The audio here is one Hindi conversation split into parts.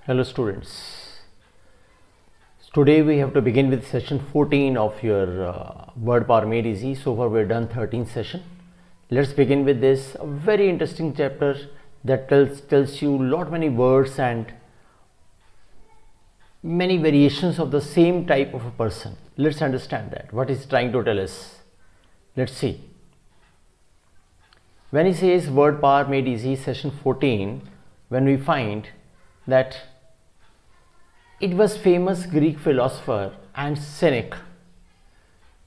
Hello students, today we have to begin with session 14 of your word power made easy. So far we have done 13th session. Let's begin with this very interesting chapter that tells you lot many words and many variations of the same type of a person. Let's understand that, what he's trying to tell us. Let's see. When he says word power made easy, session 14, when we find that it was famous Greek philosopher and cynic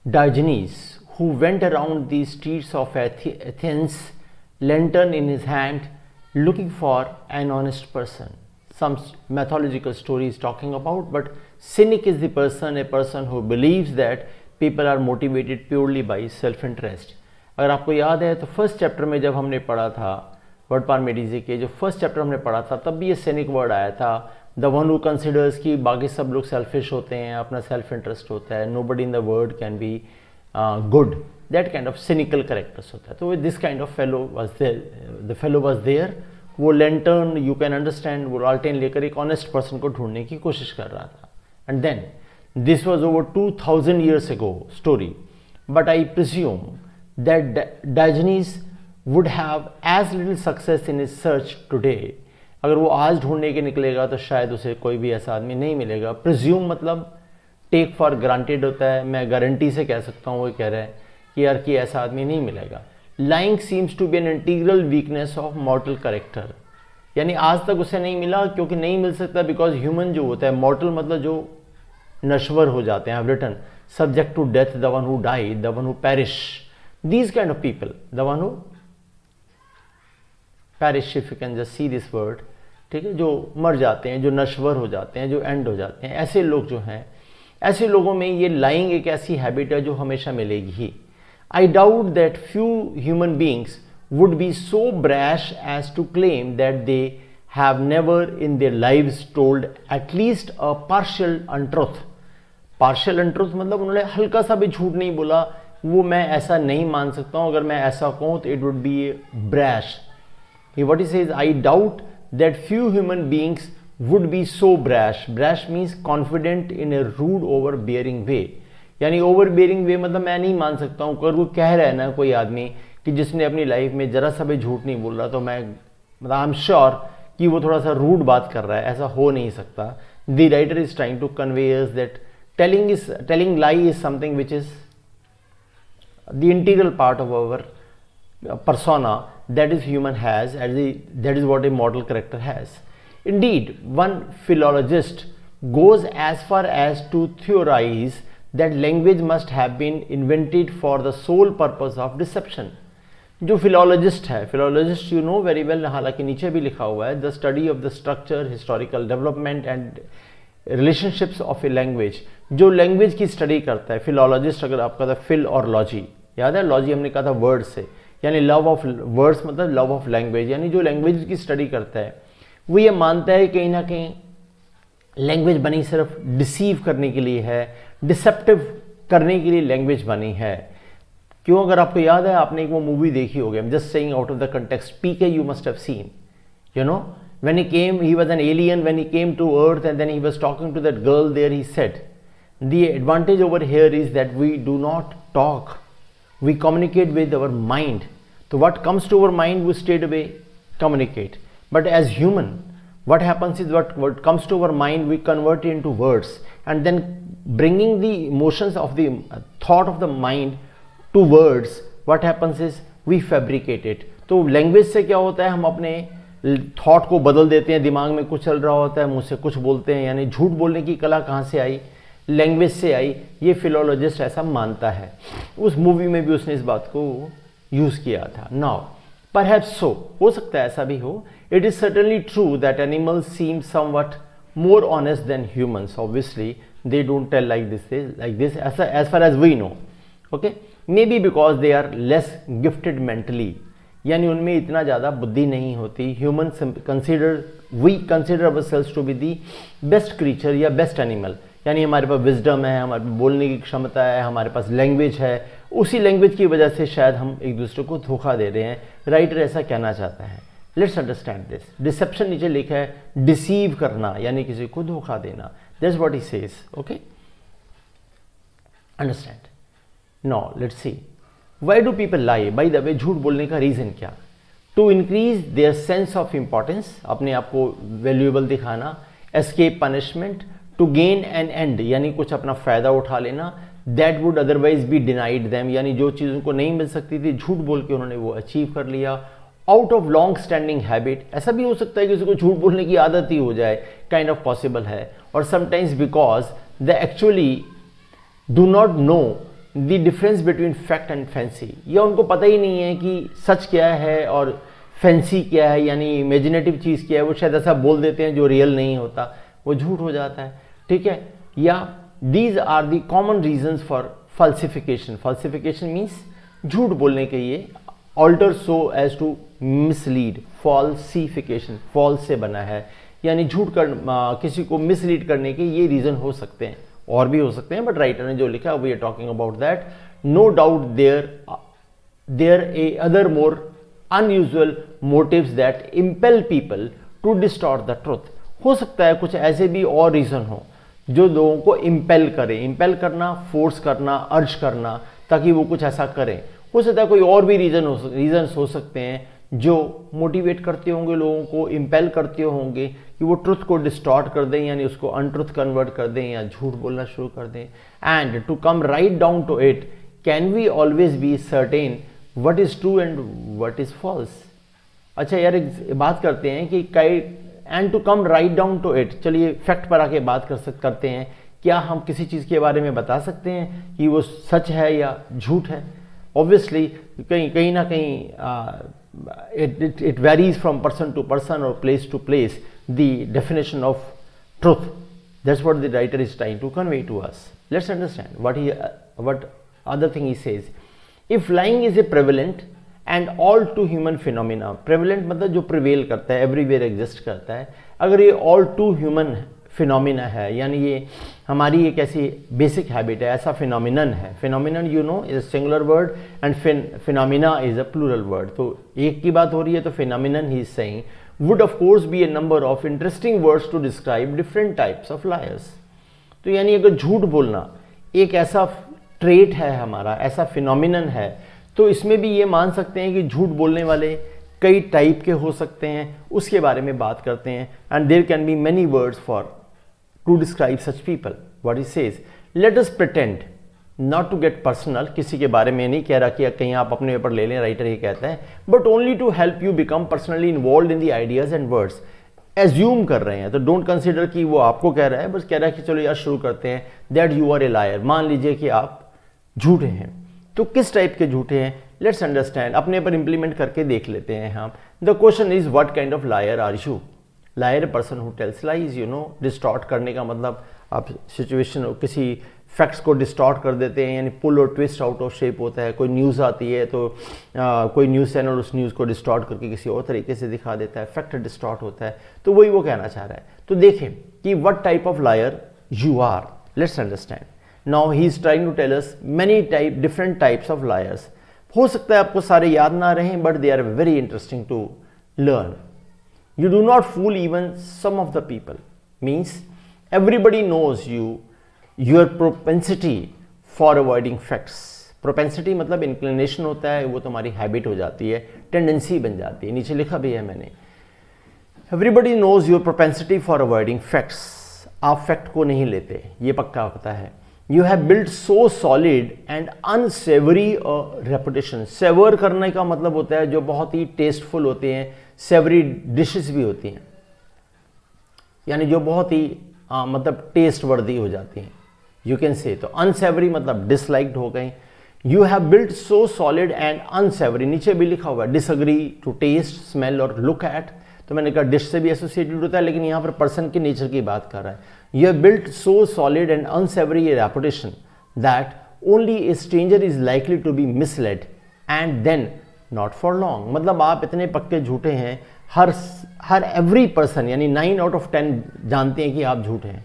Diogenes who went around the streets of Athens, lantern in his hand, looking for an honest person. Some mythological story is talking about, but cynic is the person, a person who believes that people are motivated purely by self-interest. अगर आपको याद है तो फर्स्ट चैप्टर में जब हमने पढ़ा था वर्ड पावर मेड इजी के जो फर्स्ट चैप्टर हमने पढ़ा था, तब भी ये सैनिक वर्ड आया था, द वन हु कंसिडर्स कि बाकी सब लोग सेल्फिश होते हैं, अपना सेल्फ इंटरेस्ट होता है, nobody in the world can be good, that kind of cynical characters होता है. तो this kind of fellow was there, the fellow was there. वो लैंटर्न, यू कैन अंडरस्टैंड, वो लालटेन लेकर एक ऑनेस्ट पर्सन को ढूंढने की कोशिश कर रहा था. And then this was over 2000 years ago story, but I presume that Diogenes would have as little success in his search today. अगर वो आज ढूंढने के निकलेगा तो शायद उसे कोई भी ऐसा आदमी नहीं मिलेगा. प्रिज्यूम मतलब टेक फॉर ग्रांटेड होता है, मैं गारंटी से कह सकता हूँ, वो कह रहा है कि यार कि ऐसा आदमी नहीं मिलेगा. Lying seems to be an integral weakness of mortal character, यानी आज तक उसे नहीं मिला क्योंकि नहीं मिल सकता बिकॉज ह्यूमन जो होता है, मॉर्टल मतलब जो नश्वर हो जाते हैं, return subject to death, the one who die, the one who perish, these kind of people, the one who perish, if you can just see this word, ठीक है, जो मर जाते हैं, जो नश्वर हो जाते हैं, जो एंड हो जाते हैं, ऐसे लोग जो हैं, ऐसे लोगों में ये लाइंग एक ऐसी हैबिट है जो हमेशा मिलेगी ही. I doubt that few human beings would be so brash as to claim that they have never in their lives told at least a partial untruth. Partial untruth मतलब उन्होंने हल्का सा भी झूठ नहीं बोला, वो मैं ऐसा नहीं मान सकता हूँ, अगर मैं ऐसा कहूँ तो it would be brash. What he says, I doubt that few human beings would be so brash. Brash means confident in a rude overbearing way. यानी overbearing way मतलब मैं नहीं मान सकता हूँ. अगर वो कह रहा है ना कोई आदमी कि जिसने अपनी लाइफ में जरा सा भी झूठ नहीं बोल रहा, तो मैं मतलब आई एम श्योर कि वो थोड़ा सा रूड बात कर रहा है, ऐसा हो नहीं सकता. The writer is trying to convey us that telling lie is something which is the integral part of our persona that is human has, that is what a mortal character has. Indeed, one philologist goes as far as to theorize that language must have been invented for the sole purpose of deception. जो फिलोलॉजिस्ट है, philologist you know very well, हालांकि नीचे भी लिखा हुआ है, the study of the structure, historical development and relationships of a language, जो लैंग्वेज की स्टडी करता है. फिलोलॉजिस्ट अगर आपका था फिल और लॉजी, याद है लॉजी हमने कहा था वर्ड से, यानी लव ऑफ वर्ड्स मतलब लव ऑफ लैंग्वेज, यानी जो लैंग्वेज की स्टडी करता है वो ये मानता है कहीं ना कहीं लैंग्वेज बनी सिर्फ डिसीव करने के लिए है, डिसेप्टिव करने के लिए लैंग्वेज बनी है. क्यों? अगर आपको याद है, आपने एक वो मूवी देखी होगी, I am just saying out of the context, PK you must have seen, you know, when he came, he was an alien, when he came to earth and then he was talking to that girl there, he said the advantage over here is that we do not talk, we communicate with our mind. So what comes to our mind, we straight away communicate. But as human, what happens is what comes to our mind, we convert it into words, and then bringing the emotions of the thought of the mind to words, what happens is we fabricate it. तो लैंग्वेज से क्या होता है, हम अपने थॉट को बदल देते हैं, दिमाग में कुछ चल रहा होता है, मुंह से कुछ बोलते हैं, यानी झूठ बोलने की कला कहाँ से आई, लैंग्वेज से आई. ये फिलोलॉजिस्ट ऐसा मानता है. उस मूवी में भी उसने इस बात को यूज किया था. नाउ परहैप्स सो, हो सकता है ऐसा भी हो. It is certainly true that animals seem somewhat more honest than humans. Obviously they don't tell like this as far as we know. Okay, maybe because they are less gifted mentally, यानी उनमें इतना ज़्यादा बुद्धि नहीं होती. Human we consider ourselves to be the best creature या बेस्ट एनिमल, यानी हमारे पास विजडम है, हमारे पास बोलने की क्षमता है, हमारे पास लैंग्वेज है. उसी लैंग्वेज की वजह से शायद हम एक दूसरे को धोखा दे रहे हैं. राइटर ऐसा कहना चाहता है. Let's understand this. डिसेप्शन नीचे लिखा है डिसीव करना, यानी किसी को धोखा देना। That's what he says. Okay, understand. Now let's see why do people lie. By the way, झूठ बोलने का रीजन क्या? To increase their sense of importance, अपने आप को वैल्यूएबल दिखाना। Escape punishment. To gain an end, यानी कुछ अपना फायदा उठा लेना। That would otherwise be denied them, यानी जो चीज़ उनको नहीं मिल सकती थी, झूठ बोल के उन्होंने वो अचीव कर लिया। Out of long standing habit, ऐसा भी हो सकता है कि किसी को झूठ बोलने की आदत ही हो जाए, काइंड ऑफ पॉसिबल है। और sometimes because they actually do not know the difference between fact and fancy, या उनको पता ही नहीं है कि सच क्या है और फैंसी क्या है, यानी इमेजिनेटिव चीज़ क्या है। वो शायद ऐसा बोल देते हैं जो रियल नहीं होता, वो झूठ हो जाता है। ठीक है, या these are the common reasons for falsification. Falsification means झूठ बोलने के ये alter so as to mislead. Falsification false से बना है, यानी झूठ कर किसी को मिसलीड करने के ये रीजन हो सकते हैं, और भी हो सकते हैं, बट राइटर ने जो लिखा we are talking about that. No doubt there a other more unusual motives that impel people to distort the truth. हो सकता है कुछ ऐसे भी और रीजन हो जो लोगों को इम्पेल करे। इम्पेल करना, फोर्स करना, अर्ज करना, ताकि वो कुछ ऐसा करें। हो सकता है कोई और भी रीजन्स हो सकते हैं जो मोटिवेट करते होंगे लोगों को, इम्पेल करते होंगे कि वो ट्रुथ को डिस्टॉर्ट कर दें, यानी उसको अनट्रुथ कन्वर्ट कर दें या झूठ बोलना शुरू कर दें। And to come right down to it, can we always be certain what is true and what is false. अच्छा यार, एक बात करते हैं कि कई and to come right down to it. चलिए फैक्ट पर आके बात करते हैं। क्या हम किसी चीज़ के बारे में बता सकते हैं कि वो सच है या झूठ है? ऑब्वियसली कहीं ना कहीं it varies from person to person और place to place the definition of truth. That's what the writer is trying to convey to us. Let's understand what other thing he says. If lying is a prevalent and all too human phenomena. Prevalent मतलब जो प्रिवेल करता है, एवरीवेयर एग्जिस्ट करता है। अगर ये ऑल टू ह्यूमन फिनोमिना है, यानी ये हमारी एक ऐसी बेसिक हैबिट है, ऐसा फिनोमिनन है। Phenomenon you know is a singular word and phenomena is a plural word. तो एक की बात हो रही है तो phenomenon he is saying would of course be a number of interesting words to describe different types of liars. तो यानी अगर झूठ बोलना एक ऐसा ट्रेट है हमारा, ऐसा फिनोमिनन है, तो इसमें भी ये मान सकते हैं कि झूठ बोलने वाले कई टाइप के हो सकते हैं, उसके बारे में बात करते हैं। And there can be many words for to describe such people. What he says, let us pretend not to get personal. किसी के बारे में नहीं कह रहा कि कहीं आप अपने ऊपर ले लें, राइटर ये कहता है, but only to help you become personally involve in the ideas and words. Assume कर रहे हैं तो डोंट कंसिडर कि वो आपको कह रहा है, बस कह रहा है कि चलो यार शुरू करते हैं। That you are a liar, मान लीजिए कि आप झूठे हैं। तो किस टाइप के झूठे हैं, लेट्स अंडरस्टैंड, अपने पर इंप्लीमेंट करके देख लेते हैं हम। The question is what kind of liar are you. Liar person who tells lies, you know. Distort करने का मतलब आप सिचुएशन किसी फैक्ट्स को डिस्टॉर्ट कर देते हैं, यानी पुल और ट्विस्ट आउट ऑफ शेप होता है। कोई न्यूज़ आती है तो कोई न्यूज़ चैनल उस न्यूज़ को डिस्टॉर्ट करके किसी और तरीके से दिखा देता है, फैक्ट डिस्टॉर्ट होता है। तो वही वो कहना चाह रहा है। तो देखें कि what type of liar you are. Let's understand. Now he is trying to tell us many different types of liars. हो सकता है आपको सारे याद ना रहें, but they are very interesting to learn. You do not fool even some of the people, means everybody knows your propensity for avoiding facts. Propensity मतलब inclination होता है, वो तुम्हारी habit हो जाती है, tendency बन जाती है। नीचे लिखा भी है मैंने, everybody knows your propensity for avoiding facts. आप fact को नहीं लेते, ये पक्का होता है। You have built so solid and unsavory a reputation. Savor करने का मतलब होता है जो बहुत ही टेस्टफुल होते हैं, सेवरी डिशेस भी होती हैं, यानी जो बहुत ही मतलब टेस्ट वर्दी हो जाती हैं, यू कैन से। तो अनसेवरी मतलब डिसलाइक्ड हो गई। You have built so solid and unsavoury, नीचे भी लिखा हुआ है डिसअग्री टू टेस्ट, स्मेल और लुक एट। तो मैंने कहा डिश से भी एसोसिएटेड होता है, लेकिन यहाँ पर पर्सन के नेचर की बात कर रहा है। You have built so solid and unsavoury a reputation that only a stranger is likely to be misled and then not for long. मतलब आप इतने पक्के झूठे हैं, हर एवरी पर्सन यानी 9 out of 10 जानते हैं कि आप झूठे हैं।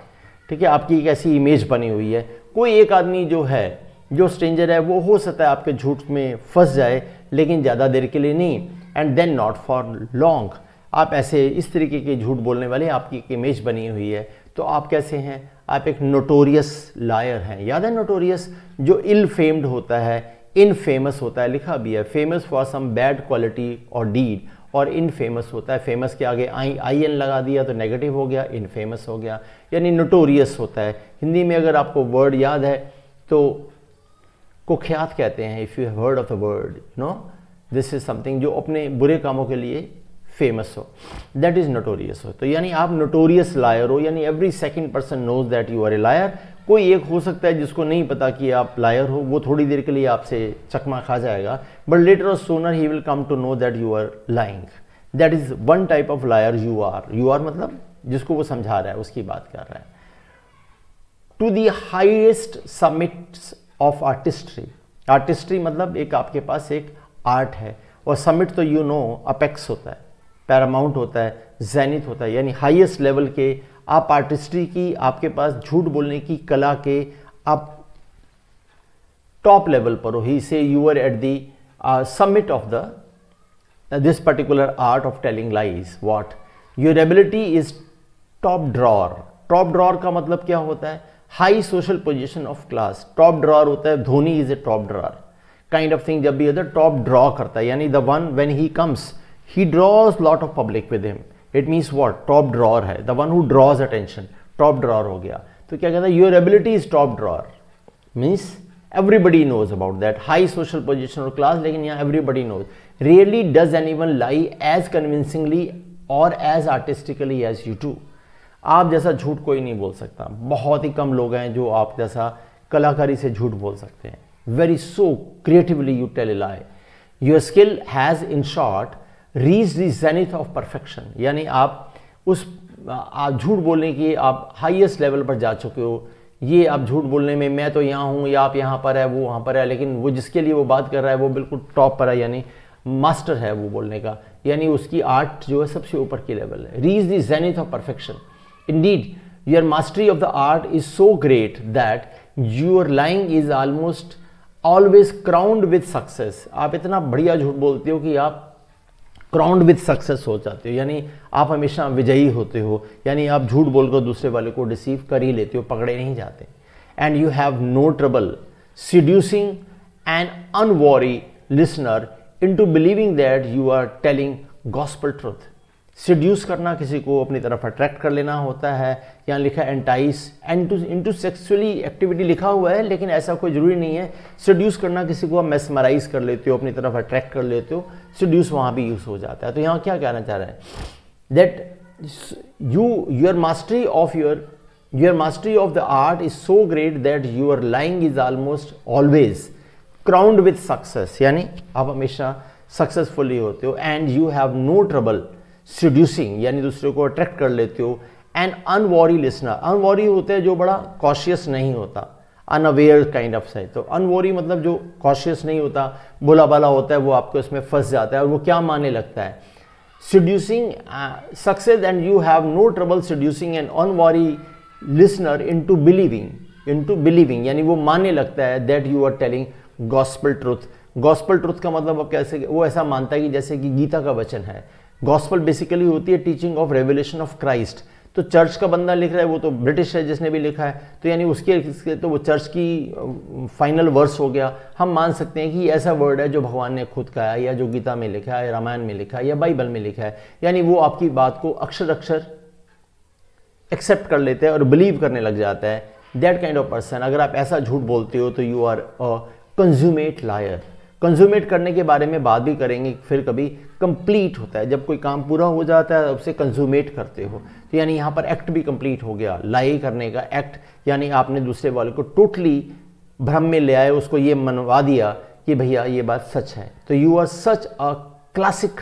ठीक है, आपकी एक ऐसी इमेज बनी हुई है। कोई एक आदमी जो है, जो स्ट्रेंजर है, वो हो सकता है आपके झूठ में फंस जाए, लेकिन ज़्यादा देर के लिए नहीं। And then not for long, आप ऐसे इस तरीके के झूठ बोलने वाले आपकी एक इमेज बनी हुई है, तो आप कैसे हैं, आप एक नोटोरियस लायर हैं। याद है नोटोरियस जो इल फेम्ड होता है, इनफेमस होता है, लिखा भी है famous for some bad quality और डीड, और इनफेमस होता है, फेमस के आगे आई एन लगा दिया तो नेगेटिव हो गया, इनफेमस हो गया, यानी नोटोरियस होता है। हिंदी में अगर आपको वर्ड याद है तो कुख्यात कहते हैं, if you have heard of the word no, this is something जो अपने बुरे कामों के लिए फेमस हो, दैट इज नोटोरियस हो। तो यानी आप नोटोरियस लायर हो, यानी every second person knows that you are a liar. कोई एक हो सकता है जिसको नहीं पता कि आप लायर हो, वो थोड़ी देर के लिए आपसे चकमा खा जाएगा, बट लेटर और sooner he will come to know that you are lying. That is one type of liar you are मतलब जिसको वो समझा रहा है, उसकी बात कर रहा है। To the highest summits of artistry, artistry मतलब एक आपके पास एक आर्ट है, और समिट तो यू नो अपेक्स होता है, पैरामाउंट होता है, जेनिथ होता है, यानी हाईएस्ट लेवल के आप आर्टिस्ट्री की, आपके पास झूठ बोलने की कला के आप टॉप लेवल पर हो। He says you are at the summit of the this particular art of telling lies. What your ability is top drawer. Top drawer का मतलब क्या होता है, high social position of class. Top drawer होता है, Dhoni is a top drawer kind of thing. जब भी अदर टॉप ड्रॉ करता है, यानी the one when he comes he draws lot of public with him, it means what, top drawer है, the one who draws attention, top drawer हो गया। तो क्या कहता है, your ability is top drawer means everybody knows about that, high social position or class, लेकिन यहाँ everybody knows। Rarely does anyone lie as convincingly or as artistically as you do। आप जैसा झूठ कोई नहीं बोल सकता, बहुत ही कम लोग हैं जो आप जैसा कलाकारी से झूठ बोल सकते हैं। Very so creatively you tell a lie, your skill has in short reach the Zenith of perfection, यानी आप उस आप झूठ बोलने की आप हाईएस्ट लेवल पर जा चुके हो। ये आप झूठ बोलने में, मैं तो यहाँ हूँ या आप यहाँ पर है, वो वहाँ पर है, लेकिन वो जिसके लिए वो बात कर रहा है वो बिल्कुल टॉप पर है, यानी मास्टर है वो बोलने का, यानी उसकी आर्ट जो है सबसे ऊपर की लेवल है। Reach the Zenith of perfection, Indeed your mastery of the art is so great that your lying is almost always crowned with success. आप इतना बढ़िया झूठ बोलते हो कि आप क्राउंड विद सक्सेस हो जाते हो, यानी आप हमेशा विजयी होते हो, यानी आप झूठ बोलकर दूसरे वाले को डिसीव कर ही लेते हो, पकड़े नहीं जाते। And you have no trouble seducing an unwary listener into believing that you are telling gospel truth। seduce करना, किसी को अपनी तरफ अट्रैक्ट कर लेना होता है। यहाँ लिखा है entice, into sexually एक्टिविटी लिखा हुआ है, लेकिन ऐसा कोई ज़रूरी नहीं है। seduce करना, किसी को आप mesmerize कर लेते हो, अपनी तरफ अट्रैक्ट कर लेते हो, seduce वहाँ भी यूज़ हो जाता है। तो यहाँ क्या कहना चाह रहे हैं, that your mastery of the art is so great that your lying is almost always crowned with success, यानी आप हमेशा सक्सेसफुली होते हो। And you have no trouble seducing, यानी दूसरे को अट्रैक्ट कर लेते हो। एंड अनवॉरी लिसनर, अनवॉरी होते हैं जो बड़ा कॉशियस नहीं होता, अनअवेयर काइंड ऑफ से। तो अनवॉरी मतलब जो कॉशियस नहीं होता, भोला भाला होता है, वो आपको इसमें फंस जाता है और वो क्या मानने लगता है। seducing success and you have no trouble seducing an unwary listener into believing, यानी वो मानने लगता है that you are telling gospel truth। gospel truth का मतलब अब कैसे, वो ऐसा मानता है कि जैसे कि गीता का वचन है। gospel बेसिकली होती है teaching of revelation of Christ. तो चर्च का बंदा लिख रहा है, वो तो ब्रिटिश है जिसने भी लिखा है, तो यानी उसके तो वो चर्च की फाइनल वर्स हो गया। हम मान सकते हैं कि ऐसा वर्ड है जो भगवान ने खुद कहा है, या जो गीता में लिखा है, रामायण में लिखा है, या बाइबल में लिखा है, यानी वो आपकी बात को अक्षर अक्षर एक्सेप्ट कर लेते हैं और बिलीव करने लग जाता है। दैट काइंड ऑफ पर्सन, अगर आप ऐसा झूठ बोलते हो तो you are a consummate liar. Consummate करने के बारे में बात भी करेंगे फिर कभी। कंप्लीट होता है जब कोई काम पूरा हो जाता है, उसे कंज्यूमेट करते हो, तो यानी यहाँ पर एक्ट भी कंप्लीट हो गया। लाई करने का एक्ट, यानी आपने दूसरे वाले को टोटली भ्रम में ले आए, उसको ये मनवा दिया कि भैया ये बात सच है। तो यू आर सच अ क्लासिक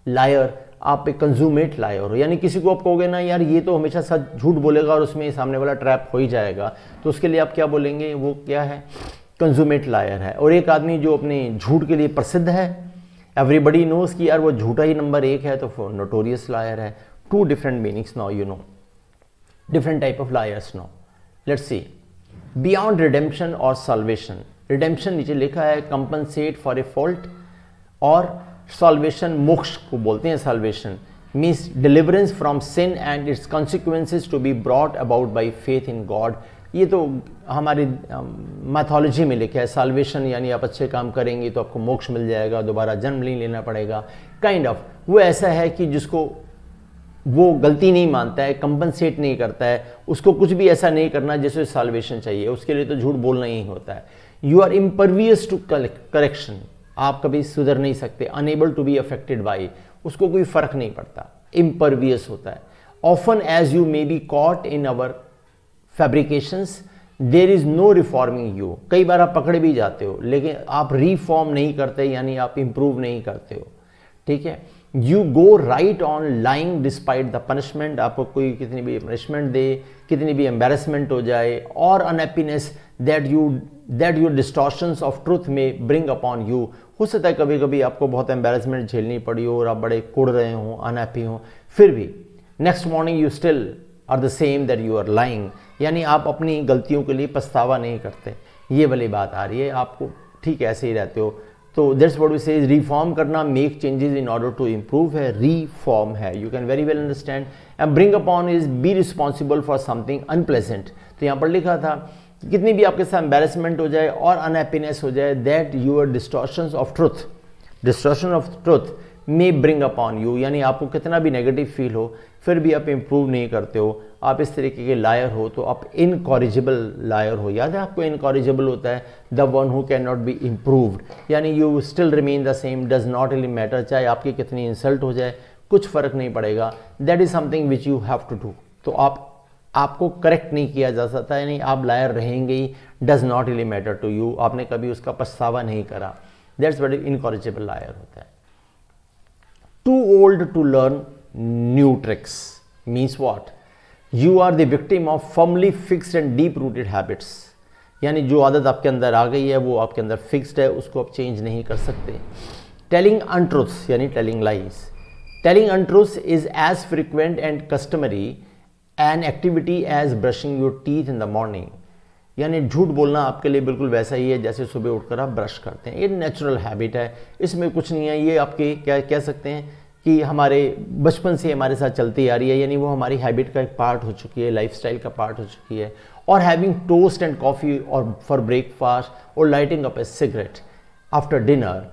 लायर, आप एक कंज्यूमेट लायर हो। यानी किसी को आप कहोगे ना यार ये तो हमेशा सच झूठ बोलेगा और उसमें सामने वाला ट्रैप हो ही जाएगा, तो उसके लिए आप क्या बोलेंगे, वो क्या है, कंज्यूमेट लायर है। और एक आदमी जो अपने झूठ के लिए प्रसिद्ध है, एवरीबडी नोज कि यार वो झूठा ही नंबर 1 है, तो नोटोरियस लायर है। Two different meanings now, you know different type of liars now. Let's see, beyond redemption और सॉल्वेशन। रिडेम्पशन नीचे लिखा है कंपनसेट फॉर ए फॉल्ट, और सॉल्वेशन मोक्ष को बोलते हैं salvation, means deliverance from sin and its consequences to be brought about by faith in God. ये तो हमारी मैथोलॉजी में लिखा है, साल्वेशन यानी आप अच्छे काम करेंगे तो आपको मोक्ष मिल जाएगा, दोबारा जन्म नहीं लेना पड़ेगा, काइंड ऑफ। वो ऐसा है कि जिसको वो गलती नहीं मानता है, कंपनसेट नहीं करता है, उसको कुछ भी ऐसा नहीं करना जिससे साल्वेशन चाहिए, उसके लिए तो झूठ बोलना ही होता है। You are impervious to correction, आप कभी सुधर नहीं सकते। Unable to be affected by, उसको कोई फर्क नहीं पड़ता, इम्परवियस होता है। Often as you may be caught in our fabrications there is no reforming you, कई बार आप पकड़े भी जाते हो लेकिन आप रिफॉर्म नहीं करते, यानी आप इंप्रूव नहीं करते हो, ठीक है। You go right on lying despite the punishment, आपको कोई कितनी भी पनिशमेंट दे, कितनी भी एम्बेरसमेंट हो जाए, और unhappiness that your distortions of truth में ब्रिंग अपॉन यू। हो सकता है कभी कभी आपको बहुत एम्बेरसमेंट झेलनी पड़ी हो और आप बड़े कुड़ रहे हो, अनहैप्पी हो, फिर भी next morning you still are the same that you are lying, यानी आप अपनी गलतियों के लिए पछतावा नहीं करते। ये वाली बात आ रही है, आपको ठीक ऐसे ही रहते हो। तो that's what we say, reform करना, make changes in order to improve है, रिफॉर्म है। You can very well understand. And bring upon is be responsible for something unpleasant. तो यहाँ पर लिखा था कि कितनी भी आपके साथ एम्बेरसमेंट हो जाए और अनहैप्पीनेस हो जाए, that your distortions of truth, distortion of truth may bring upon you, यानी आपको कितना भी नेगेटिव फील हो फिर भी आप इंप्रूव नहीं करते हो, आप इस तरीके के लायर हो, तो आप इनकॉरिजिबल लायर हो। याद है आपको, इनकॉरिजिबल होता है the one who can not be improved, यानी you still remain the same, does not really matter, चाहे आपकी कितनी इंसल्ट हो जाए कुछ फर्क नहीं पड़ेगा। That is something which you have to do. तो आपको करेक्ट नहीं किया जा सकता, यानी आप लायर रहेंगे ही, does not really matter to you, आपने कभी उसका पछतावा नहीं करा, दैट्स व्हाट इनकॉरिजिबल लायर होता है। Too old to learn new tricks means what, you are the victim of firmly fixed and deep rooted habits, यानी जो आदत आपके अंदर आ गई है वो आपके अंदर फिक्स्ड है, उसको आप चेंज नहीं कर सकते। टेलिंग अनट्रूथ्स यानी telling lies, telling untruths is as frequent and customary an activity as brushing your teeth in the morning, यानी झूठ बोलना आपके लिए बिल्कुल वैसा ही है जैसे सुबह उठकर आप ब्रश करते हैं, ये नेचुरल हैबिट है, इसमें कुछ नहीं है। ये आपके क्या कह सकते हैं कि हमारे बचपन से हमारे साथ चलती आ रही है, यानी वो हमारी हैबिट का एक पार्ट हो चुकी है, लाइफस्टाइल का पार्ट हो चुकी है। और हैविंग टोस्ट एंड कॉफ़ी और फॉर ब्रेकफास्ट और lighting up a cigarette after dinner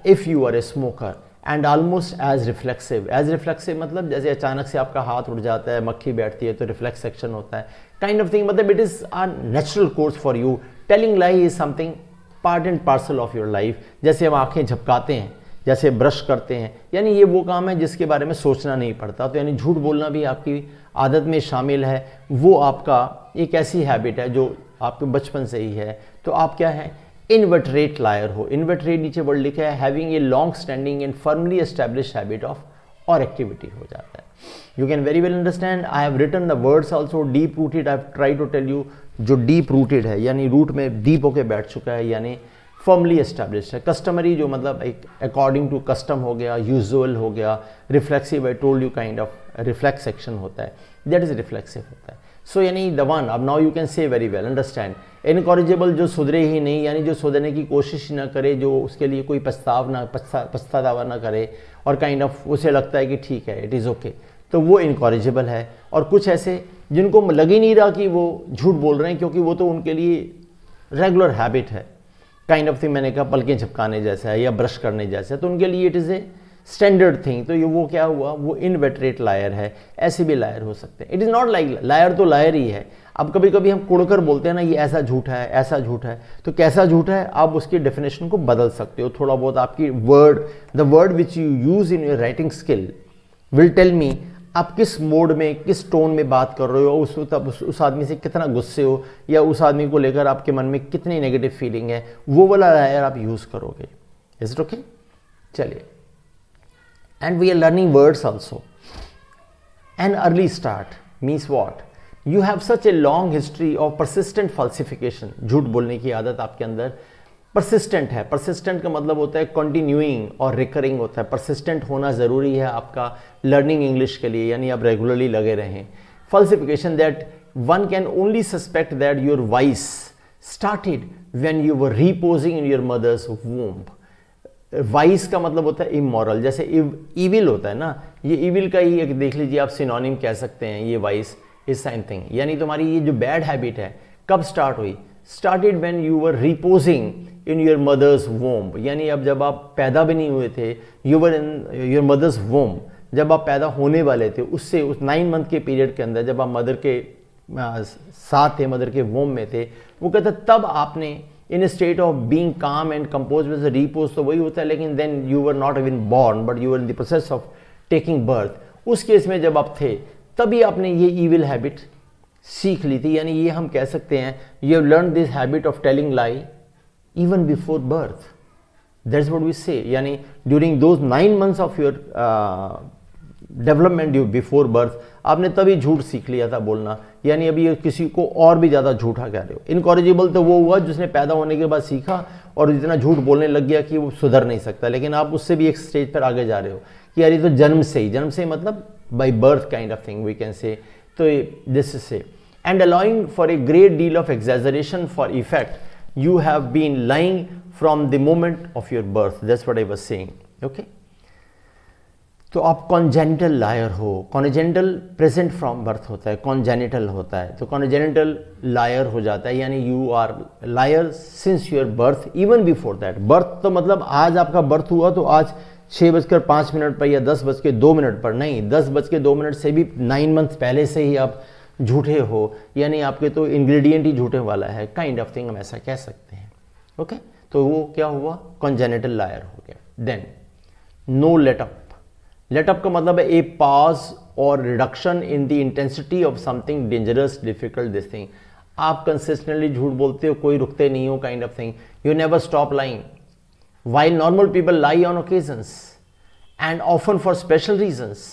if you are a smoker and almost as reflexive मतलब जैसे अचानक से आपका हाथ उठ जाता है, मक्खी बैठती है तो रिफ्लेक्स एक्शन होता है, काइंड ऑफ थिंग, मतलब it is a natural course for you. Telling lie is something part and parcel of your life. जैसे हम आंखें झपकाते हैं, जैसे ब्रश करते हैं, यानी ये वो काम है जिसके बारे में सोचना नहीं पड़ता। तो यानी झूठ बोलना भी आपकी आदत में शामिल है, वो आपका एक ऐसी हैबिट है जो आपके बचपन से ही है। तो आप क्या है, इनवर्टरेट लायर हो। इनवर्टरेट नीचे वर्ड लिखा है, having a long standing and firmly establish habit of और एक्टिविटी हो जाता है। You can very well understand. I have written the words also deep rooted, I have try to tell you, जो डीप रूटेड है यानी रूट में डीप होके बैठ चुका है, यानी फर्मली एस्टैब्लिश्ड है। कस्टमरी जो मतलब एक अकॉर्डिंग टू कस्टम हो गया, यूजुअल हो गया, reflexive I told you kind of reflex action होता है, दैट इज रिफ्लेक्सिव होता है। सो यानी द वन, अब नाउ यू कैन से वेरी वेल अंडरस्टैंड। इनकॉरिजिबल जो सुधरे ही नहीं, यानी जो सुधरने की कोशिश ना करे, जो उसके लिए कोई पछतावा ना करे और काइंड ऑफ उसे लगता है कि ठीक है इट इज़ ओके, तो वो इनकॉरिजिबल है। और कुछ ऐसे जिनको लग ही नहीं रहा कि वो झूठ बोल रहे हैं, क्योंकि वो तो उनके लिए रेगुलर हैबिट है, काइंड ऑफ थिंग, मैंने कहा पलकें झपकाने जैसा है या ब्रश करने जैसा है, तो उनके लिए it is a standard thing. तो ये वो क्या हुआ, वो इनवेटरेट लायर है। ऐसे भी लायर हो सकते हैं, it is not like liar तो लायर ही है। अब कभी कभी हम कुड़कर बोलते हैं ना, ये ऐसा झूठ है, ऐसा झूठ है, तो कैसा झूठ है आप उसकी डेफिनेशन को बदल सकते हो थोड़ा बहुत। आपकी the word which you use in your writing skill will tell me आप किस मोड में, किस टोन में बात कर रहे हो, उस आदमी से कितना गुस्से हो, या उस आदमी को लेकर आपके मन में कितनी नेगेटिव फीलिंग है, वो वाला लायर आप यूज करोगे। Is it okay? चलिए, and we are learning words also. An early start means what, you have such a long history of persistent falsification. झूठ बोलने की आदत आपके अंदर परसिस्टेंट है। परसिस्टेंट का मतलब होता है कंटिन्यूइंग और रिकरिंग होता है। परसिस्टेंट होना ज़रूरी है आपका लर्निंग इंग्लिश के लिए, यानी आप रेगुलरली लगे रहें। Falsification, that one can only suspect that your vice started when you were reposing in your mother's womb. Vice का मतलब होता है इमोरल, जैसे इविल होता है ना, ये इविल का ही एक देख लीजिए आप सिनोनिम कह सकते हैं, ये वाइस इज सेम थिंग। यानी तुम्हारी ये जो बैड हैबिट है कब स्टार्ट हुई? Started when you were reposing in your mother's womb, यानी अब जब आप पैदा भी नहीं हुए थे, you were in your mother's womb, जब आप पैदा होने वाले थे उससे उस 9 मंथ के पीरियड के अंदर जब आप मदर के साथ थे, मदर के वोम में थे, वो कहते तब आपने in state of being calm and compose with repose, तो वही होता है, लेकिन then you were not even born but you were in the process of taking birth. उस केस में जब आप थे तभी आपने ये ईविल हैबिट सीख ली थी, यानी ये हम कह सकते हैं you have learn this habit of telling lie even before birth, that's what we say. यानी during those 9 months of your development before birth आपने तभी झूठ सीख लिया था बोलना, यानी अभी ये किसी को और भी ज़्यादा झूठा कह रहे हो। इनकॉरेजिबल तो वो हुआ जिसने पैदा होने के बाद सीखा और इतना झूठ बोलने लग गया कि वो सुधर नहीं सकता, लेकिन आप उससे भी एक स्टेज पर आगे जा रहे हो कि यार ये तो जन्म से ही मतलब by birth kind of thing we can say, तो this say and allowing for a great deal of exaggeration for effect you have been lying from the moment of your birth, that's what I was saying. Okay, तो आप कॉन्जेनिटल लायर हो, कॉन्जेनिटल प्रेजेंट फ्रॉम बर्थ होता है, कॉन्जेनिटल होता है, तो कॉन्जेनिटल लायर हो जाता है, यानी you are liar since your birth even before that. Birth तो मतलब आज आपका बर्थ हुआ तो आज 6:05 पर या 10:02 पर नहीं, 10:02 से भी 9 मंथ पहले से ही आप झूठे हो, यानी आपके तो इंग्रेडिएंट ही झूठे वाला है, काइंड ऑफ थिंग हम ऐसा कह सकते हैं। ओके, तो वो क्या हुआ? कॉन्जेनिटल लायर हो गया। देन नो लेटअप, लेटअप का मतलब है ए पॉज और reduction in the intensity of something dangerous difficult this thing. आप कंसिस्टेंटली झूठ बोलते हो, कोई रुकते नहीं हो, kind of thing, you never stop lying while normal people lie on occasions and often for special reasons.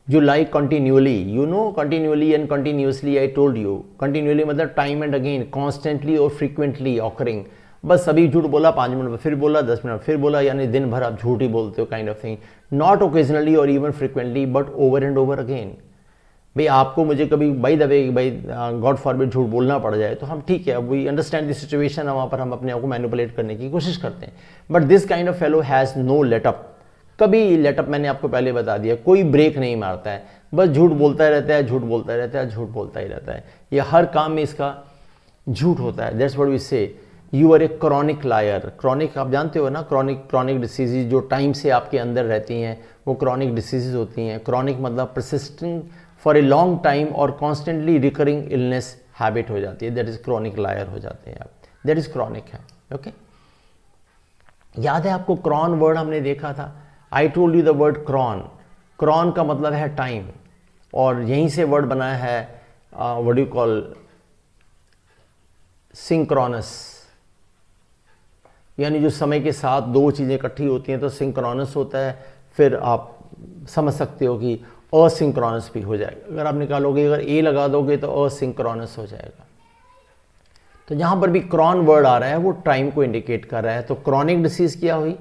You lie continually, you know, continually and continuously, I told you, continually मतलब time and again, constantly or frequently occurring, बस अभी झूठ बोला 5 मिनट फिर बोला 10 मिनट फिर बोला, यानी दिन भर आप झूठ ही बोलते हो, kind of thing, not occasionally और even frequently but over and over again. भाई आपको मुझे कभी बाई द वे भाई गॉड फॉरबिड झूठ बोलना पड़ जाए तो हम ठीक है, वी अंडरस्टैंड द सिचुएशन, वहाँ पर हम अपने आप को मैनिपुलेट करने की कोशिश करते हैं, but this kind of fellow has no letup. कभी लेटअप, मैंने आपको पहले बता दिया, कोई ब्रेक नहीं मारता है, बस झूठ बोलता रहता है, झूठ बोलता रहता है, झूठ बोलता ही रहता है, ये हर काम में इसका झूठ होता है। That's what we say, you are a chronic liar. Chronic आप जानते हो ना, क्रॉनिक डिसीजेज जो टाइम से आपके अंदर रहती हैं वो क्रॉनिक डिसीजेज होती हैं। क्रॉनिक मतलब persisting for a long time और कॉन्स्टेंटली रिकरिंग इलनेस हैबिट हो जाती है, दैट इज क्रॉनिक लायर हो जाते हैं आप, दैट इज क्रॉनिक है। ओके, याद है आपको क्रॉन वर्ड हमने देखा था, I told you the word chron. Chron का मतलब है टाइम, और यहीं से वर्ड बनाया है what do you call synchronous, यानी जो समय के साथ दो चीज़ें इकट्ठी होती हैं तो सिंक्रोनस होता है। फिर आप समझ सकते हो कि असिंक्रोनस भी हो जाएगा, अगर आप निकालोगे, अगर ए लगा दोगे तो असिंक्रोनस हो जाएगा। तो जहाँ पर भी क्रॉन वर्ड आ रहा है वो टाइम को इंडिकेट कर रहा है। तो क्रॉनिक डिसीज़ क्या हुई?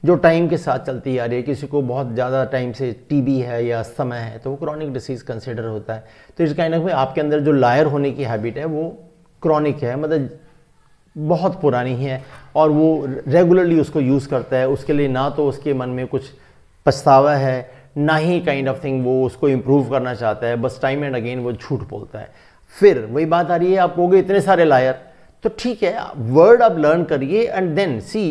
जो टाइम के साथ चलती आ रही है, किसी को बहुत ज़्यादा टाइम से टीबी है या अस्थमा है तो वो क्रॉनिक डिसीज़ कंसिडर होता है। तो इस काइंड ऑफ आपके अंदर जो लायर होने की हैबिट है वो क्रॉनिक है, मतलब बहुत पुरानी है, और वो रेगुलरली उसको यूज़ करता है। उसके लिए ना तो उसके मन में कुछ पछतावा है, ना ही काइंड ऑफ थिंग वो उसको इम्प्रूव करना चाहता है, बस टाइम एंड अगेन वो झूठ बोलता है। फिर वही बात आ रही है, आप कहोगे इतने सारे लायर, तो ठीक है, वर्ड आप लर्न करिए and then see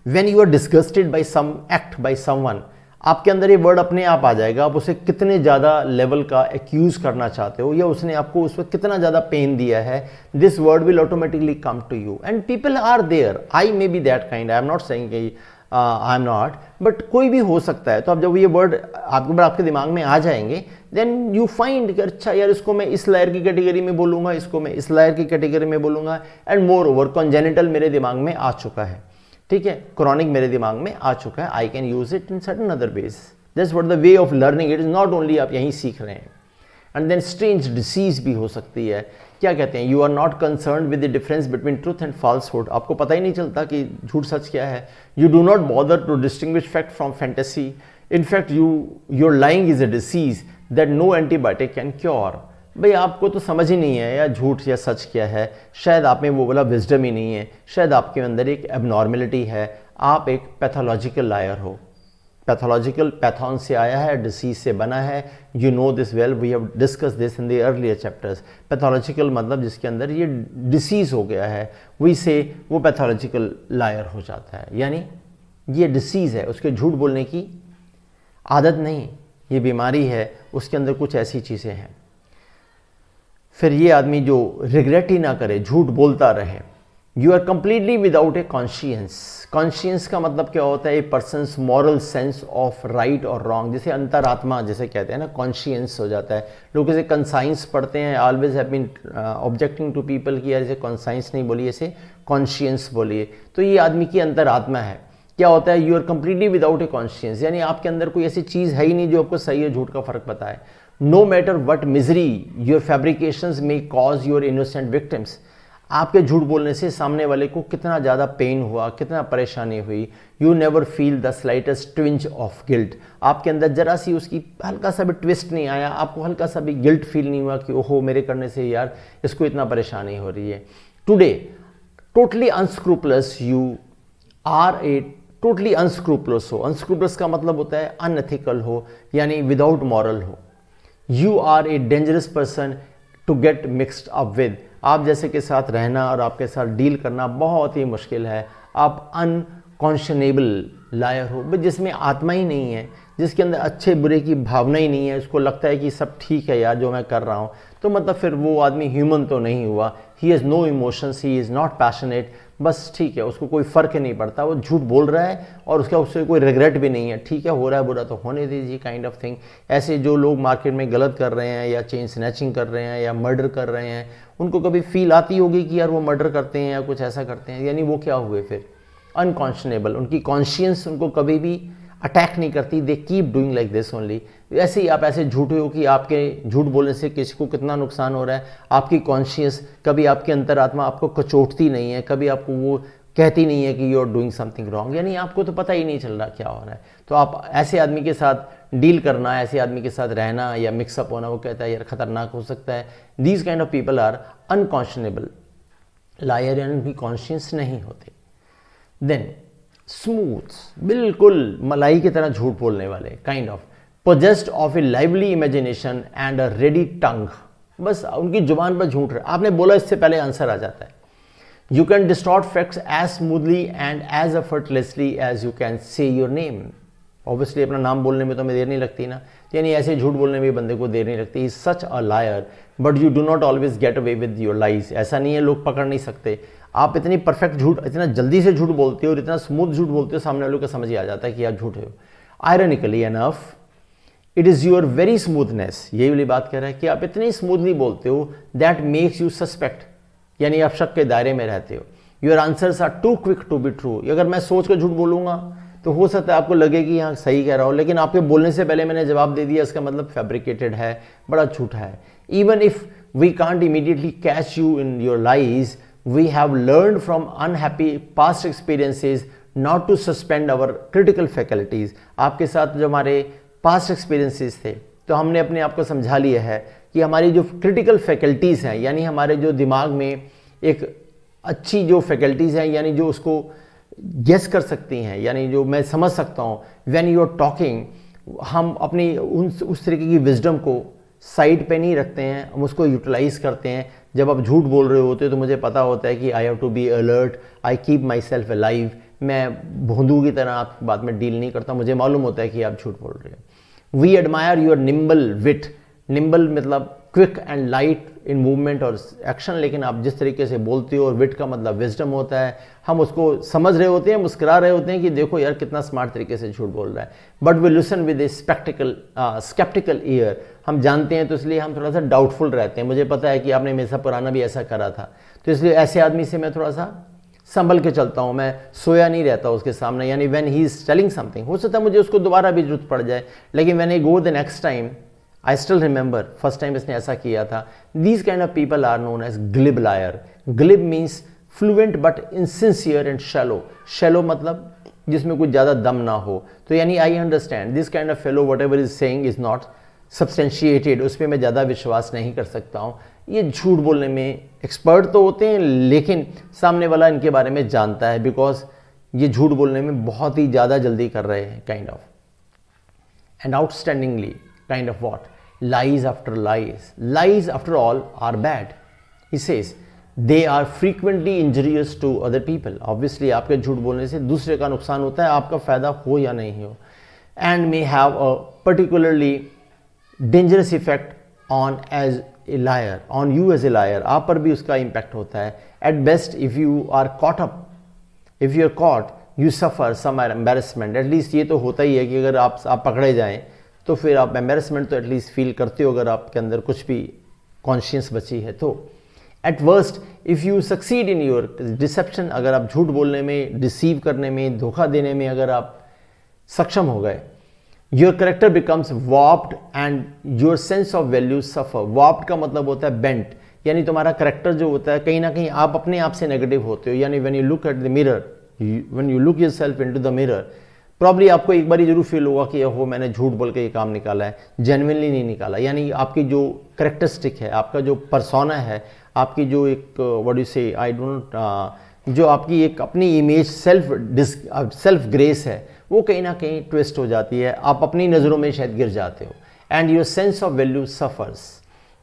when you are disgusted by some act by someone, आपके अंदर ये वर्ड अपने आप आ जाएगा। आप उसे कितने ज़्यादा लेवल का एक्यूज़ करना चाहते हो या उसने आपको उस वक्त कितना ज़्यादा पेन दिया है, this word will automatically come to you and people are there. I may be that kind, I am not saying कि आई एम नॉट, बट कोई भी हो सकता है। तो अब जब ये वर्ड आपके दिमाग में आ जाएंगे देन यू फाइंड कि अच्छा यार इसको मैं इस लायर की कैटेगरी में बोलूँगा, इसको मैं इस लायर की कैटेगरी में बोलूँगा, एंड मोर ओवर कॉन्जेनिटल मेरे दिमाग में आ चुका है, ठीक है, क्रॉनिक मेरे दिमाग में आ चुका है, I can use it in certain other ways. That's what the way of learning, it is not only आप यहीं सीख रहे हैं। एंड देन स्ट्रेंज डिसीज भी हो सकती है। क्या कहते हैं? You are not concern with the difference between truth and falsehood. आपको पता ही नहीं चलता कि झूठ सच क्या है। You do not bother to distinguish fact from fantasy. In fact your lying is a disease that no antibiotic can cure. भाई आपको तो समझ ही नहीं है या झूठ या सच क्या है, शायद आप में वो वाला विजडम ही नहीं है, शायद आपके अंदर एक एबनॉर्मेलिटी है, आप एक पैथोलॉजिकल लायर हो। पैथोलॉजिकल पैथॉन से आया है, डिसीज से बना है। You know this well, we have discuss this in the earlier chapters. Pathological मतलब जिसके अंदर ये डिसीज हो गया है, वही से वो पैथोलॉजिकल लायर हो जाता है, यानी ये डिसीज है, उसके झूठ बोलने की आदत नहीं, ये बीमारी है, उसके अंदर कुछ ऐसी चीज़ें हैं। फिर ये आदमी जो रिग्रेट ही ना करे, झूठ बोलता रहे। You are completely without a conscience. Conscience का मतलब क्या होता है? A person's moral sense of right और रॉन्ग, जिसे अंतरात्मा जैसे कहते हैं ना, कॉन्शियंस हो जाता है। लोग इसे कंसाइंस पढ़ते हैं, always have been objecting to people कि यार इसे कॉन्साइंस नहीं बोलिए, इसे कॉन्शियंस बोलिए। तो ये आदमी की अंतरात्मा है। क्या होता है? You are completely without a conscience, यानी आपके अंदर कोई ऐसी चीज़ है ही नहीं जो आपको सही और झूठ का फर्क बताए। No matter what misery your fabrications may cause your innocent victims. आपके झूठ बोलने से सामने वाले को कितना ज़्यादा पेन हुआ, कितना परेशानी हुई। You never feel the slightest twinge of guilt. आपके अंदर जरा सी उसकी हल्का सा भी ट्विस्ट नहीं आया, आपको हल्का सा भी गिल्ट फील नहीं हुआ कि ओहो मेरे करने से यार इसको इतना परेशानी हो रही है। Today totally unscrupulous you are a totally unscrupulous हो। अनस्क्रूपलस का मतलब होता है अनएथिकल हो, यानी विदाउट मॉरल हो। You are a dangerous person to get mixed up with. आप जैसे के साथ रहना और आपके साथ डील करना बहुत ही मुश्किल है। आप अनकॉन्शनेबल लायर हो, जिसमें आत्मा ही नहीं है, जिसके अंदर अच्छे बुरे की भावना ही नहीं है। उसको लगता है कि सब ठीक है यार जो मैं कर रहा हूँ, तो मतलब फिर वो आदमी ह्यूमन तो नहीं हुआ। He has no emotions, he is not passionate, बस ठीक है, उसको कोई फ़र्क नहीं पड़ता। वो झूठ बोल रहा है और उसका उससे कोई रिग्रेट भी नहीं है। ठीक है, हो रहा है बुरा तो होने दीजिए, काइंड ऑफ थिंग। ऐसे जो लोग मार्केट में गलत कर रहे हैं या चेन स्नैचिंग कर रहे हैं या मर्डर कर रहे हैं, उनको कभी फील आती होगी कि यार वो मर्डर करते हैं या कुछ ऐसा करते हैं, यानी वो क्या हुए फिर? अनकॉन्शनेबल। उनकी कॉन्शियंस उनको कभी भी अटैक नहीं करती, they keep doing like this only. ऐसे ही आप ऐसे झूठे हो कि आपके झूठ बोलने से किसी को कितना नुकसान हो रहा है। आपकी कॉन्शियस कभी, आपकी अंतरात्मा आपको कचोटती नहीं है, कभी आपको वो कहती नहीं है कि you are doing something wrong, यानी आपको तो पता ही नहीं चल रहा क्या हो रहा है। तो आप ऐसे आदमी के साथ डील करना, ऐसे आदमी के साथ रहना या मिक्सअप होना, वो कहता है यार खतरनाक हो सकता है। These kind of people are unconscionable liar, यानी उनकी कॉन्शियस नहीं होते। देन स्मूथ, बिल्कुल मलाई की तरह झूठ बोलने वाले, kind of possessed of a lively imagination and a ready tongue. बस उनकी जुबान पर झूठ रहा, आपने बोला इससे पहले आंसर आ जाता है। You can distort facts as smoothly and as effortlessly as you can say your name. Obviously अपना नाम बोलने में तो हमें देर नहीं लगती ना, यानी ऐसे झूठ बोलने में बंदे को देर नहीं लगती। Is such a liar but you do not always get away with your lies. ऐसा नहीं है, लोग पकड़ नहीं सकते। आप इतनी परफेक्ट झूठ, इतना जल्दी से झूठ बोलते हो और इतना स्मूथ झूठ बोलते हो, सामने वालों को समझ ही आ जाता है कि आप झूठे हो। Ironically enough it is your very smoothness, यही वाली बात कह रहा है कि आप इतनी स्मूथली बोलते हो दैट मेक्स यू सस्पेक्ट, यानी आप शक के दायरे में रहते हो। Your answers are too quick to be true. अगर मैं सोच कर झूठ बोलूँगा तो हो सकता है आपको लगे कि हाँ सही कह रहा हो, लेकिन आपके बोलने से पहले मैंने जवाब दे दिया, इसका मतलब फैब्रिकेटेड है, बड़ा झूठा है। Even if we can't immediately catch you in your lies, we have learned from unhappy past experiences not to suspend our critical faculties। आपके साथ जो हमारे past experiences थे, तो हमने अपने आप को समझा लिया है कि हमारी जो critical faculties हैं, यानी हमारे जो दिमाग में एक अच्छी जो faculties हैं, यानी जो उसको guess कर सकती हैं, यानी जो मैं समझ सकता हूँ, when you are talking, हम अपनी उस तरीके की wisdom को साइड पे नहीं रखते हैं, हम उसको यूटिलाइज करते हैं। जब आप झूठ बोल रहे होते हो तो मुझे पता होता है कि I have to be alert, I keep myself alive. मैं भोंदू की तरह आपकी बात में डील नहीं करता, मुझे मालूम होता है कि आप झूठ बोल रहे हो। We admire your nimble wit. Nimble मतलब quick and light in movement और एक्शन, लेकिन आप जिस तरीके से बोलते हो, और विट का मतलब विजडम होता है, हम उसको समझ रहे होते हैं, मुस्कुरा रहे होते हैं कि देखो यार कितना स्मार्ट तरीके से झूठ बोल रहा है। But we listen with a sceptical ear. हम जानते हैं तो इसलिए हम थोड़ा सा डाउटफुल रहते हैं। मुझे पता है कि आपने मेरे साथ पुराना भी ऐसा करा था, तो इसलिए ऐसे आदमी से मैं थोड़ा सा संभल के चलता हूँ, मैं सोया नहीं रहता उसके सामने। यानी when he is telling something, हो सकता है मुझे उसको दोबारा भी जरूरत पड़ जाए, लेकिन when I go the next time I still remember first time इसने ऐसा किया था। These kind of people are known as glib liar. Glib means fluent but insincere and shallow. Shallow मतलब जिसमें कुछ ज़्यादा दम ना हो। तो यानी I understand this kind of fellow whatever is saying is not substantiated, उस पर मैं ज़्यादा विश्वास नहीं कर सकता हूँ। ये झूठ बोलने में एक्सपर्ट तो होते हैं, लेकिन सामने वाला इनके बारे में जानता है, बिकॉज ये झूठ बोलने में बहुत ही ज़्यादा जल्दी कर रहे हैं, kind of, and outstandingly kind of what, lies after lies. Lies after all are bad. He says they are frequently injurious to other people. Obviously आपके झूठ बोलने से दूसरे का नुकसान होता है, आपका फायदा हो या नहीं हो, and may have a particularly dangerous effect on as a liar, on you as a liar. आप पर भी उसका impact होता है. At best if you are caught up, if you are caught, you suffer some embarrassment. At least ये तो होता ही है कि अगर आप पकड़े जाएं तो फिर आप एम्बेरसमेंट तो एटलीस्ट फील करते हो अगर आपके अंदर कुछ भी कॉन्शियस बची है तो. At worst if you succeed in your deception, अगर आप झूठ बोलने में, डिसीव करने में, धोखा देने में अगर आप सक्षम हो गए, your character becomes warped and your sense of value suffer. Warped का मतलब होता है बेंट, यानी तुम्हारा करेक्टर जो होता है कहीं ना कहीं आप अपने आप से नेगेटिव होते हो. यानी when you look at the mirror, when you look yourself into the mirror, probably आपको एक बार जरूर फील होगा कि हो मैंने झूठ बोल के ये काम निकाला है, जेन्युइनली नहीं निकाला. यानी आपकी जो करेक्टरिस्टिक है, आपका जो परसोना है, आपकी जो एक व्हाट यू से, आई डोंट, जो आपकी एक अपनी इमेज, सेल्फ ग्रेस है, वो कहीं ना कहीं ट्विस्ट हो जाती है, आप अपनी नज़रों में शायद गिर जाते हो, and your sense of value suffers.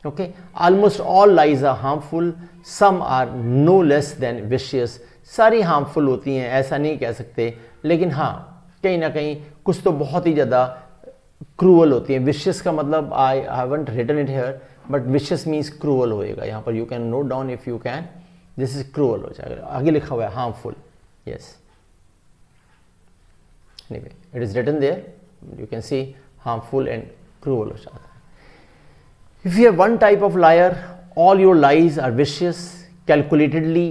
Okay, almost all lies are harmful, some are no less than vicious. सारी हार्मफुल होती हैं ऐसा नहीं कह सकते, लेकिन हाँ कहीं ना कहीं कुछ तो बहुत ही ज़्यादा क्रूअल होती है. विशियस का मतलब I haven't written it here, but vicious means cruel होएगा यहाँ पर. You can note down if you can, this is cruel हो जाएगा. आगे लिखा हुआ है harmful. Yes, anyway it is written there, you can see harmful and cruel हो जाता है. If you have one type of liar, all your lies are vicious, calculatedly,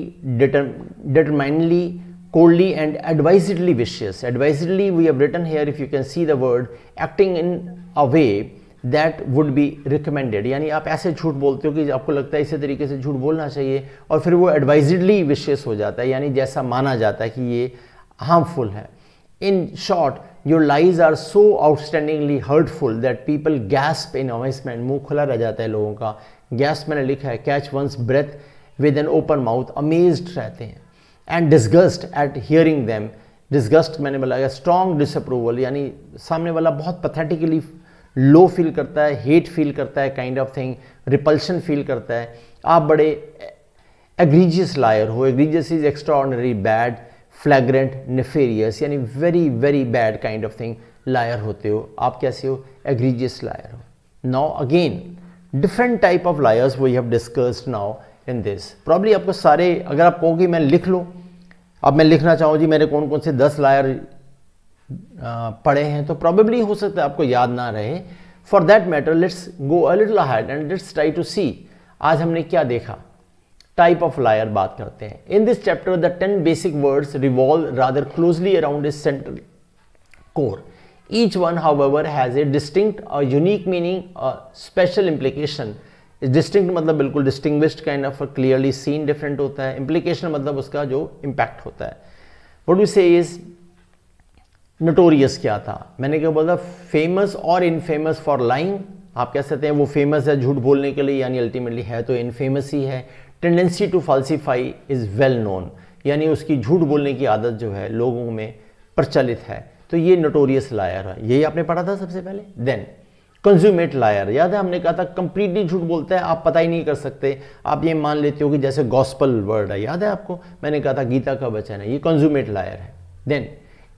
determinedly, coldly and advisedly vicious. Advisedly we have written here, if you can see the word, acting in a way that would be recommended. यानी आप ऐसे झूठ बोलते हो कि आपको लगता है इसी तरीके से झूठ बोलना चाहिए, और फिर वो advisedly vicious हो जाता है, यानी जैसा माना जाता है कि ये harmful है. In short, your lies are so outstandingly hurtful that people gasp in amazement. मुंह खुला रह जाता है लोगों का. gasp मैंने लिखा है, catch one's breath with an open mouth, amazed रहते हैं. And disgust at hearing them. Disgust मैंने बोला स्ट्रॉन्ग डिसअप्रूवल, यानी सामने वाला बहुत पैथेटिकली लो फील करता है, हेट फील करता है, kind of thing, repulsion feel करता है. आप बड़े एग्रीजियस लायर हो. Egregious is extraordinary bad, flagrant, nefarious, यानी very very bad kind of thing liar होते हो. आप कैसे हो? एग्रीजियस लायर हो. Now again different type of liars we have discussed now in this. Probably आपको सारे, अगर आप कहो कि मैं लिख लो, अब मैं लिखना चाहूँ जी मेरे कौन कौन से 10 लायर पढ़े हैं, तो प्रॉबेबली हो सकता है आपको याद ना रहे. For that matter let's go a little ahead and let's try to see आज हमने क्या देखा. टाइप ऑफ लायर बात करते हैं. In this chapter the 10 basic words revolve rather closely around this central core. Each one, however, has a distinct, a unique meaning, a special implication. Distinct मतलब बिल्कुल distinguished kind of clearly seen different होता है. Implication मतलब उसका जो impact होता है. What we say is notorious क्या था? मैंने क्या बोला? Famous और infamous for lying. आप कह सकते हैं वो famous है झूठ बोलने के लिए, यानी ultimately है तो infamous ही है. Tendency to falsify is well known, यानी उसकी झूठ बोलने की आदत जो है लोगों में प्रचलित है. तो ये नोटोरियस लायर है, यही आपने पढ़ा था सबसे पहले. देन कंज्यूमेट लायर, याद है हमने कहा था कंप्लीटली झूठ बोलता है, आप पता ही नहीं कर सकते, आप ये मान लेते हो कि जैसे गॉस्पल वर्ड है, याद है आपको मैंने कहा था गीता का वचन है, ये कंज्यूमेट लायर है. देन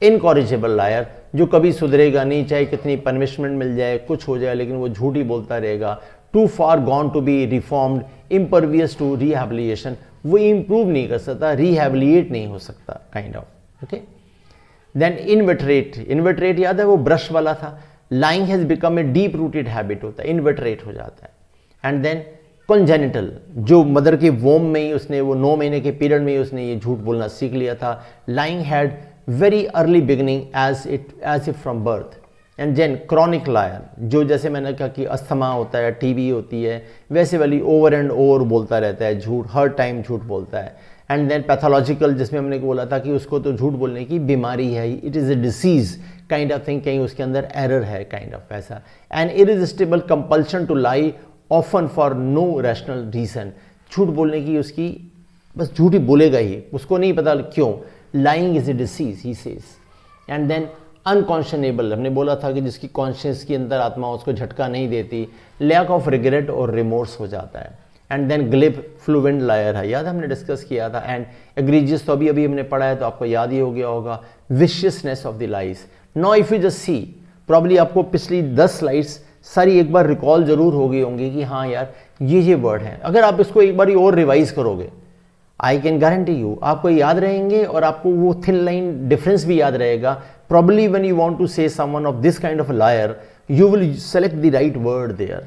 इनकॉरिजेबल लायर, जो कभी सुधरेगा नहीं, चाहे कितनी पनिशमेंट मिल जाए, कुछ हो जाए, लेकिन वो झूठ ही बोलता रहेगा. Too far gone to be reformed, impervious to rehabilitation, वो इम्प्रूव नहीं कर सकता, रिहैबिलिएट नहीं हो सकता, kind of. Okay. Then inveterate, inveterate याद है वो ब्रश वाला था. Lying has become a deep rooted habit होता है, इनवेटरेट हो जाता है. एंड देन कॉन्जेनिटल, जो मदर के वोम में ही उसने वो 9 महीने के पीरियड में ही उसने ये झूठ बोलना सीख लिया था. Lying had very early beginning as if from birth. And then chronic liar, जो जैसे मैंने कहा कि अस्थमा होता है, टीबी होती है, वैसे वाली ओवर एंड ओवर बोलता रहता है झूठ, हर टाइम झूठ बोलता है. एंड देन पैथोलॉजिकल, जिसमें हमने बोला था कि उसको तो झूठ बोलने की बीमारी है, it is a disease kind of thing, कहीं उसके अंदर एरर है, काइंड ऑफ ऐसा. And irresistible compulsion to lie often for no rational reason, झूठ बोलने की उसकी बस झूठ ही बोलेगा ही, उसको नहीं पता क्यों, lying is a disease, he says. And then unconscionable, हमने बोला था कि जिसकी कॉन्शियस की अंदर आत्मा उसको झटका नहीं देती, लैक ऑफ रिग्रेट और रिमोर्स हो जाता है. And then glib fluent liar है, याद हमने डिस्कस किया था. एंड एग्रीजियस तो अभी हमने पढ़ा है तो आपको याद ही हो गया होगा. Viciousness of the lies. Now if you just see, probably आपको पिछली 10 स्लाइड्स सारी एक बार रिकॉल जरूर हो गई होंगी कि हाँ यार ये वर्ड है. अगर आप इसको एक बार और रिवाइज करोगे, आई कैन गारंटी यू आपको याद रहेंगे और आपको वो थिन लाइन डिफरेंस भी याद रहेगा. Probably when you want to say someone of this kind of liar, you will select the right word there,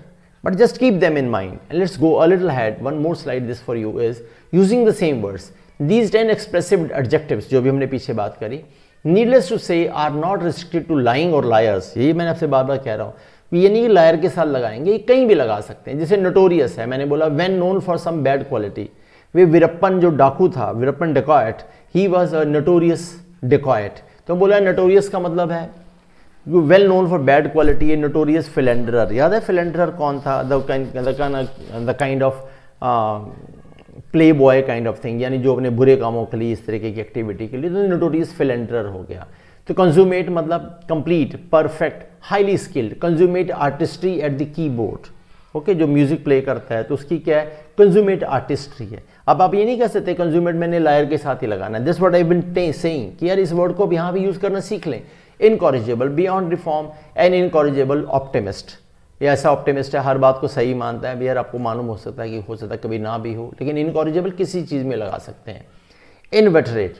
but just keep them in mind. And let's go a little ahead. One more slide this for you is using the same words. These 10 expressive adjectives जो भी हमने पीछे बात करी, needless to say are not restricted to lying or liars. यही मैंने आपसे बार बार कह रहा हूँ, ये नहीं लायर के साथ लगाएंगे, ये कहीं भी लगा सकते हैं. जैसे नोटोरियस है, मैंने बोला when known for some bad quality. वे वीरप्पन जो डाकू था, Veerappan डेकॉयट, he was a notorious dacoit. तो बोला नोटोरियस का मतलब है well known for bad quality. Notorious philanderer, याद है फिलेंडरर कौन था? The kind of playboy kind of thing, यानी जो अपने बुरे कामों के लिए, इस तरीके की एक्टिविटी के लिए, तो नोटोरियस फिलेंडरर हो गया. तो कंज्यूमेट मतलब complete, perfect, highly skilled. Consummate artistry at the keyboard. Okay, जो म्यूजिक प्ले करता है तो उसकी क्या है? कंज्यूमेट आर्टिस्ट्री है. अब आप ये नहीं कह सकते कंज्यूमेट मैंने लायर के साथ ही लगाना. This what I have been saying कि यार इस वर्ड को भी यहाँ भी यूज करना सीख लें. Incorrigible, beyond reform, an incorrigible optimist. ये ऐसा ऑप्टिमिस्ट है, हर बात को सही मानता है. यार आपको मालूम हो सकता है कि हो सकता है कभी ना भी हो, लेकिन इनकॉरिजिबल किसी चीज़ में लगा सकते हैं. Inveterate,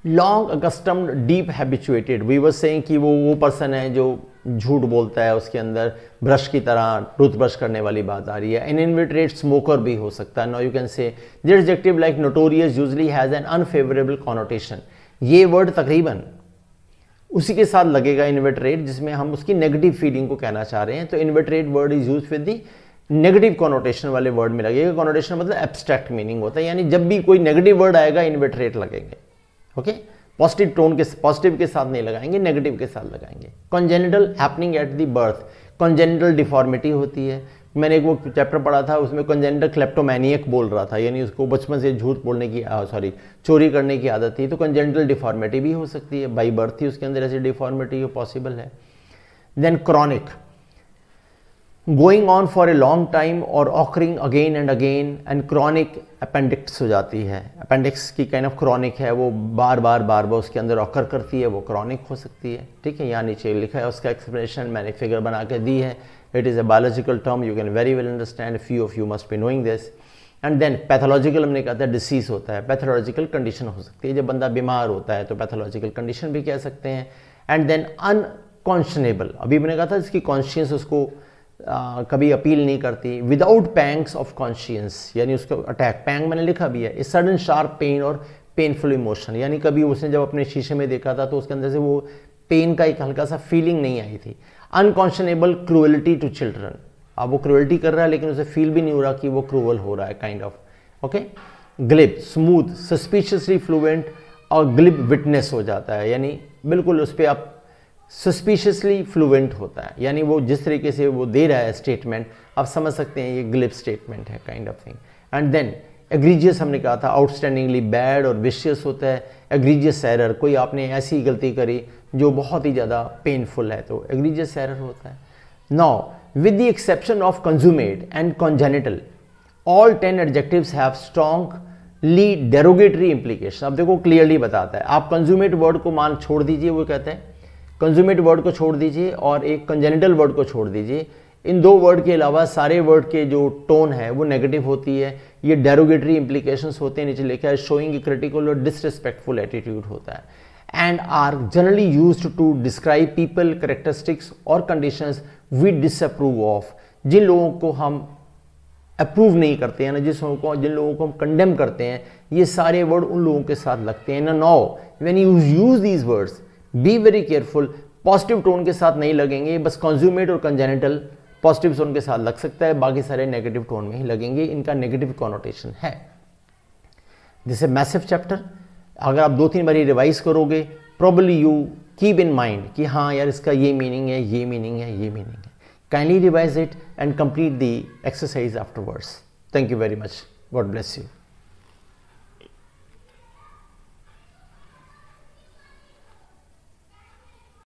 long accustomed, deep habituated. We were saying कि वो पर्सन है जो झूठ बोलता है, उसके अंदर ब्रश की तरह टूथ ब्रश करने वाली बात आ रही है. एन इनवेटरेट स्मोकर भी हो सकता है. नाउ यू कैन से the adjective like notorious usually has an unfavourable connotation. ये वर्ड तकरीबन उसी के साथ लगेगा इन्वर्टरेट, जिसमें हम उसकी नेगेटिव फीलिंग को कहना चाह रहे हैं. तो inveterate word is use with the negative connotation वाले वर्ड में लगेगा. कॉनोटेशन मतलब एब्स्ट्रैक्ट मीनिंग होता है, यानी जब भी कोई नेगेटिव वर्ड आएगा इन्वर्टरेट लगेंगे. ओके, पॉजिटिव टोन के, पॉजिटिव के साथ नहीं लगाएंगे, नेगेटिव के साथ लगाएंगे. Congenital, happening at the birth. Congenital deformity होती है. मैंने एक वो चैप्टर पढ़ा था, उसमें कॉन्जेनिटल क्लेप्टोमैनियक बोल रहा था, यानी उसको बचपन से झूठ बोलने की चोरी करने की आदत थी. तो कॉन्जेनिटल डिफॉर्मिटी भी हो सकती है, बाई बर्थ ही उसके अंदर ऐसी डिफॉर्मिटी हो पॉसिबल है. Then chronic, going on for a long time और occurring again and again. And chronic appendix हो जाती है. अपेंडिक्स की काइंड ऑफ क्रॉनिक है, वो बार बार उसके अंदर ऑकर करती है, वो क्रॉनिक हो सकती है. ठीक है, यहाँ नीचे लिखा है उसका एक्सप्लेनेशन, मैंने फिगर बना के दी है. It is a biological term, you can very well understand, few of you must be knowing this. And then pathological, हमने कहा था डिसीज होता है, पैथोलॉजिकल कंडीशन हो सकती है, जब बंदा बीमार होता है तो पैथोलॉजिकल कंडीशन भी कह सकते हैं. एंड देन अनकॉन्शनेबल, अभी मैंने कहा था इसकी कॉन्शियस उसको कभी अपील नहीं करती. विदाउट पैंग्स ऑफ कॉन्शियंस, यानी उसका अटैक, पैंग मैंने लिखा भी है, ए सडन शार्प पेन और पेनफुल इमोशन, यानी कभी उसने जब अपने शीशे में देखा था तो उसके अंदर से वो पेन का एक हल्का सा फीलिंग नहीं आई थी. अनकॉन्शनेबल क्रूअलिटी टू चिल्ड्रन, अब वो क्रूअलिटी कर रहा है लेकिन उसे फील भी नहीं हो रहा कि वो क्रूअल हो रहा है, kind of. Okay, glib, smooth, suspiciously fluent, और ग्लिब विटनेस हो जाता है, यानी बिल्कुल उस पर आप सस्पिशियसली फ्लुएंट होता है, यानी वो जिस तरीके से वो दे रहा है स्टेटमेंट, आप समझ सकते हैं ये ग्लिब स्टेटमेंट है, kind of thing. And then egregious, हमने कहा था आउटस्टैंडिंगली बैड और विशियस होता है. एग्रीजियस एरर, कोई आपने ऐसी गलती करी जो बहुत ही ज़्यादा पेनफुल है, तो एग्रीजियस एरर होता है. Now with the exception of consummate and congenital, all 10 adjectives have strongly derogatory implication. अब देखो क्लियरली बताता है, आप कंज्यूमेट वर्ड को मान छोड़ दीजिए, वो कहते हैं कंज्यूमेट वर्ड को छोड़ दीजिए और एक कॉन्जेनिटल वर्ड को छोड़ दीजिए. इन दो वर्ड के अलावा सारे वर्ड के जो टोन है वो नेगेटिव होती है. ये डेरोगेटरी इम्प्लीकेशंस होते हैं, नीचे लिखा है शोइंग क्रिटिकल और डिसरिस्पेक्टफुल एटीट्यूड होता है. And are generally used to describe people, characteristics और कंडीशंस वी डिसअप्रूव ऑफ. जिन लोगों को हम अप्रूव नहीं करते हैं ना, जिन लोगों को हम कंडेम करते हैं, ये सारे वर्ड उन लोगों के साथ लगते हैं. Now when you use these words, be very careful. Positive tone के साथ नहीं लगेंगे, बस कंज्यूमेट और कंजेनिटल पॉजिटिव टोन के साथ लग सकता है, बाकी सारे नेगेटिव टोन में ही लगेंगे, इनका नेगेटिव कॉनोटेशन है. This a massive chapter. अगर आप 2-3 बार रिवाइज करोगे, probably you keep in mind कि हाँ यार इसका ये मीनिंग है, ये मीनिंग है, ये मीनिंग है. Kindly revise it and complete the exercise afterwards. Thank you very much. God bless you.